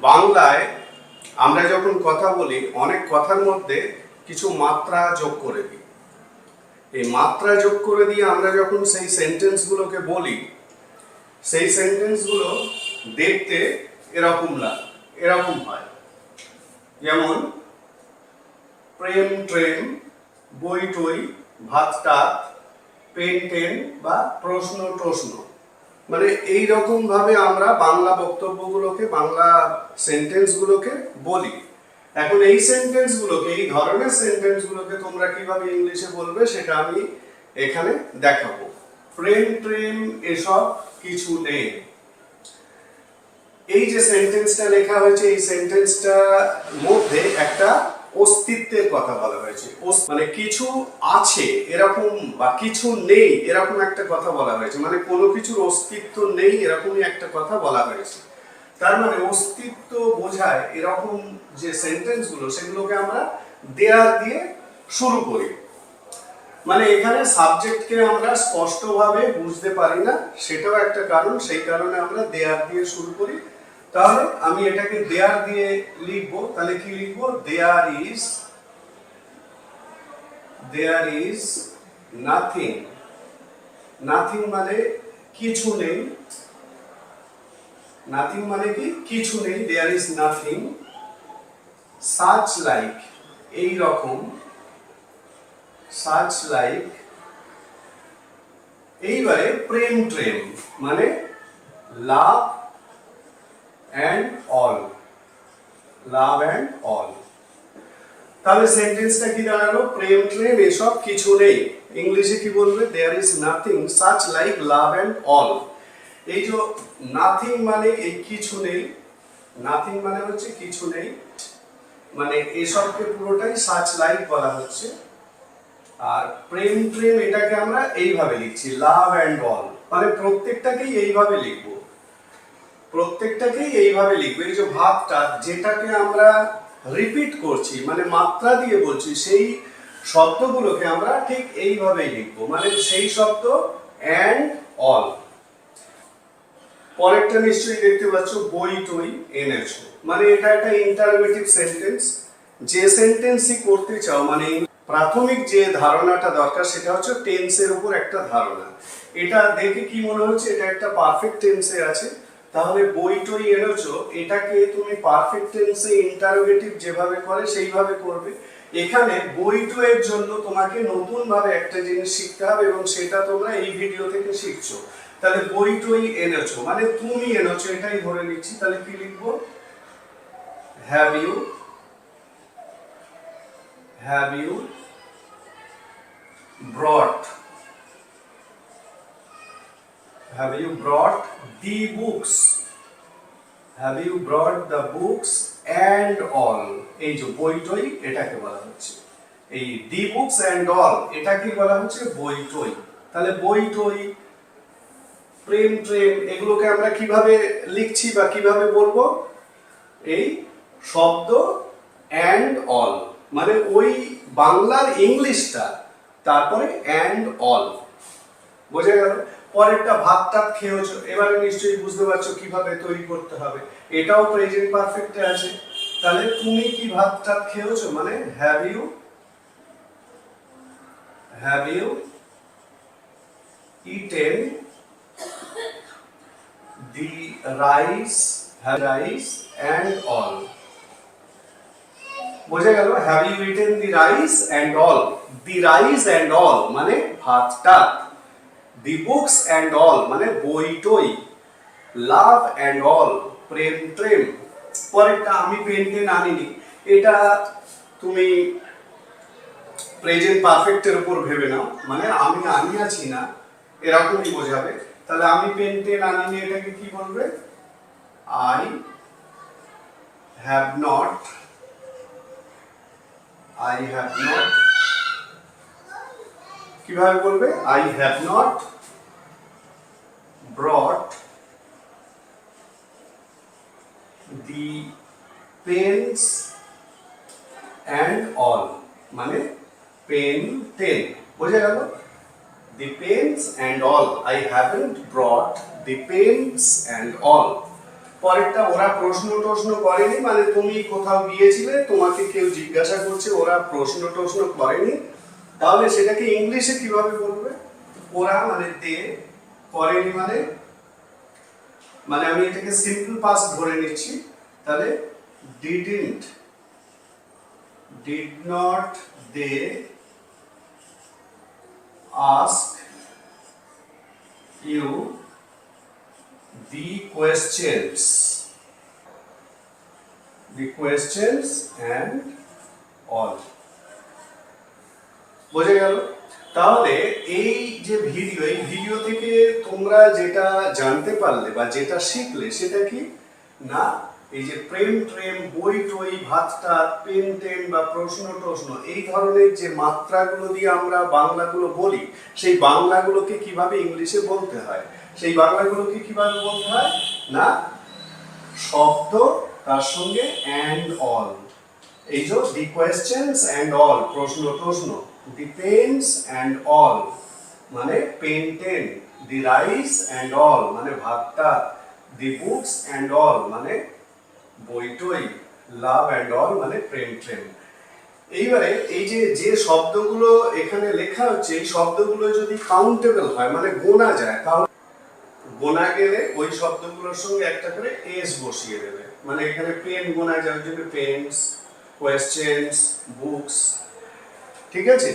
বাংলায় আমরা যখন কথা বলি অনেক কথার মধ্যে কিছু মাত্রা যোগ করে দিই। এই মাত্রা যোগ করে দিয়ে আমরা যখন সেই সেন্টেন্সগুলোকে বলি, সেই সেন্টেন্সগুলো দেখতে এরকম হয়। যেমন প্রেম ট্রেম, বই টই, ভাত টাত, পেন টেন বা প্রশ্ন টশ্ন, মানে এইরকম ভাবে আমরা বাংলা বক্তব্যগুলোকে, বাংলা সেন্টেন্সগুলোকে বলি। এখন এই সেন্টেন্সগুলোকে, এই ধরনের সেন্টেন্সগুলোকে তোমরা কিভাবে ইংলিশে বলবে সেটা আমি এখানে দেখাবো। প্রেম প্রেম এসব কিছু নেই, এই যে সেন্টেন্সটা লেখা হয়েছে, এই সেন্টেন্সটার মধ্যে একটা অস্তিত্বের কথা বলা হয়েছে। মানে কিছু আছে এরকম বা কিছু নেই এরকম একটা কথা বলা হয়েছে, মানে কোনো কিছুর অস্তিত্ব নেই এরকমই একটা কথা বলা হয়েছে। তার মানে অস্তিত্ব বোঝায় এরকম যে সেন্টেন্সগুলো, সেগুলোকে আমরা দেয়ার দিয়ে শুরু করি। মানে এখানে সাবজেক্টকে আমরা স্পষ্টভাবে বুঝতে পারি না, সেটাও একটা কারণ। সেই কারণে আমরা দেয়ার দিয়ে শুরু করি। তাহলে আমি এটাকে দেয়ার দিয়ে লিখবো। তাহলে কি লিখবো? দেয়ার ইজ নাথিং। নাথিং মানে কিছু নেই। নাথিং মানে কি? কিছু নেই। There is nothing such like, এই রকম, সাচ লাইক। এইবারে প্রেম ট্রেম মানে love and all, love and all. তাহলে সেন্টেন্সটা কি দাঁড়ালো? প্রেম ট্রেম এসব কিছু নেই। ইংলিশে কি বলবে? There is nothing such like love and all. এই যে নাথিং মানে এই কিছু নেই, নাথিং মানে হচ্ছে কিছু নেই, মানে এসবকে পুরোটাই সাচ লাইক বলা হচ্ছে। আর প্রেম ট্রেম এটাকে আমরা এইভাবে লিখছি, লাভ অ্যান্ড অল, মানে প্রত্যেকটাকেই এইভাবে লিখবো, প্রত্যেকটাকেই এইভাবে লিখবো। এই যে ভাবটা যেটাকে আমরা রিপিট করছি, মানে মাত্রা দিয়ে বলছি, সেই শব্দগুলোকে আমরা ঠিক এইভাবেই লিখবো, মানে সেই শব্দ অ্যান্ড অল। পরেরটা নিশ্চয়ই দেখতে পাচ্ছ, বই টই এনেছো, মানে এটা একটা ইন্টারোগেটিভ সেন্টেন্স। যে সেন্টেন্সই করতে চাও, মানে প্রাথমিক যে ধারণাটা দরকার সেটা হচ্ছে টেন্সের উপর একটা ধারণা। এটা দেখে কি মনে হচ্ছে? এটা একটা পারফেক্ট টেন্সে আছে। তাহলে বই টই এনেছো, এটাকে তুমি পারফেক্ট টেন্সে ইন্টারোগেটিভ যেভাবে করে সেইভাবে করবে। এখানে বই টু এর জন্য তোমাকে নতুন ভাবে একটা জিনিস শিখতে হবে, এবং সেটা তোমরা এই ভিডিও থেকে শিখছো। তাহলে বই টই এনেছো মানে তুমি এনেছো, এটাই ধরে নিচ্ছি। তাহলে কি লিখবো? Have you brought, have you brought the books, have you brought the books and all। এই যে বই টই এটাকে বলা হচ্ছে, এই the books and all এটাকে বলা হচ্ছে বই টই। তাহলে বই টই, প্রেম ট্রেম, এগুলোকে আমরা কিভাবে লিখছি বা কিভাবে বলবো? এই শব্দ and all, মানে ওই বাংলার ইংলিশটা, তারপরে and all, বোঝা গেল? পরেরটা ভাত টাত খেয়েছো, এবারে নিশ্চয়ই বুঝতে পারছো কিভাবে তৈরি করতে হবে। এটাও প্রেজেন্ট পারফেক্টে আছে। তাহলে তুমি কি ভাত টাত খেয়েছো, মানে have you eaten the rice, rice and all. বোঝা গেল? Have you eaten the rice and all. The rice and all মানে ভাত টাত, দি বুকস অ্যান্ড অল মানে বই টই, লাভ অ্যান্ড অল প্রেম ট্রেম। পরেরটা আমি পেন টেন আনিনি, এটা তুমি প্রেজেন্ট পারফেক্টের উপর ভেবে নাও, মানে আমি আনিয়াছি না এরকমই বোঝাবে। তাহলে আমি পেন টেন আনিনি, এটাকে কি বলবে? I have not, I have not, কিভাবে বলবে? I have not brought the pens and all, মানে পেন টেন, বোঝা গেল? The pens and all, I haven't brought the pens and all। পরেরটা ওরা প্রশ্ন টশ্ন করেনি, মানে তুমি কোথাও গিয়েছিলে তোমাকে কেউ জিজ্ঞাসা করছে, ওরা প্রশ্ন টশ্ন করেনি, তাহলে সেটাকে ইংলিশে কিভাবে বলবে? ওরা মানে দে, করেনি মানে মানে আমি এটাকে সিম্পল পাস্ট ধরে নিচ্ছি, তাহলে did not they ask you the questions and all. বোঝা গেল? তাহলে এই যে ভিডিও থেকে তোমরা যেটা জানতে পারলে বা যেটা শিখলে সেটা কি না, এই যে প্রেম ট্রেম, বই টই, ভাত টাত, পেন টেন বা প্রশ্ন টশ্ন, এই ধরনের যে মাত্রাগুলো দিয়ে আমরা বাংলাগুলো বলি, সেই বাংলাগুলোকে কিভাবে ইংলিশে বলতে হয়, সেই বাংলাগুলোকে কিভাবে বলতে হয় না, শব্দ তার সঙ্গে অ্যান্ড অল। এই যে দি কোয়েশ্চেন্স অ্যান্ড অল, প্রশ্ন টশ্ন, দি পেন্স অ্যান্ড অল মানে পেন টেন, দি রাইস অ্যান্ড অল মানে ভাতটা, দি বুকস অ্যান্ড অল মানে বই টই, লাভ অ্যান্ড অল মানে প্রেম ট্রেম। এইবারে এই যে যে শব্দগুলো এখানে লেখা হচ্ছে, এই শব্দগুলো যদি কাউন্টেবল হয় মানে গোনা যায়, তাহলে গোনা গেলে ওই শব্দগুলোর সঙ্গে একটা করে এস বসিয়ে দেবে, মানে এখানে পেন গোনা যায়, ওই জন্য পেন্স, কোয়েশ্চেন্স, বুকস, ঠিক আছে।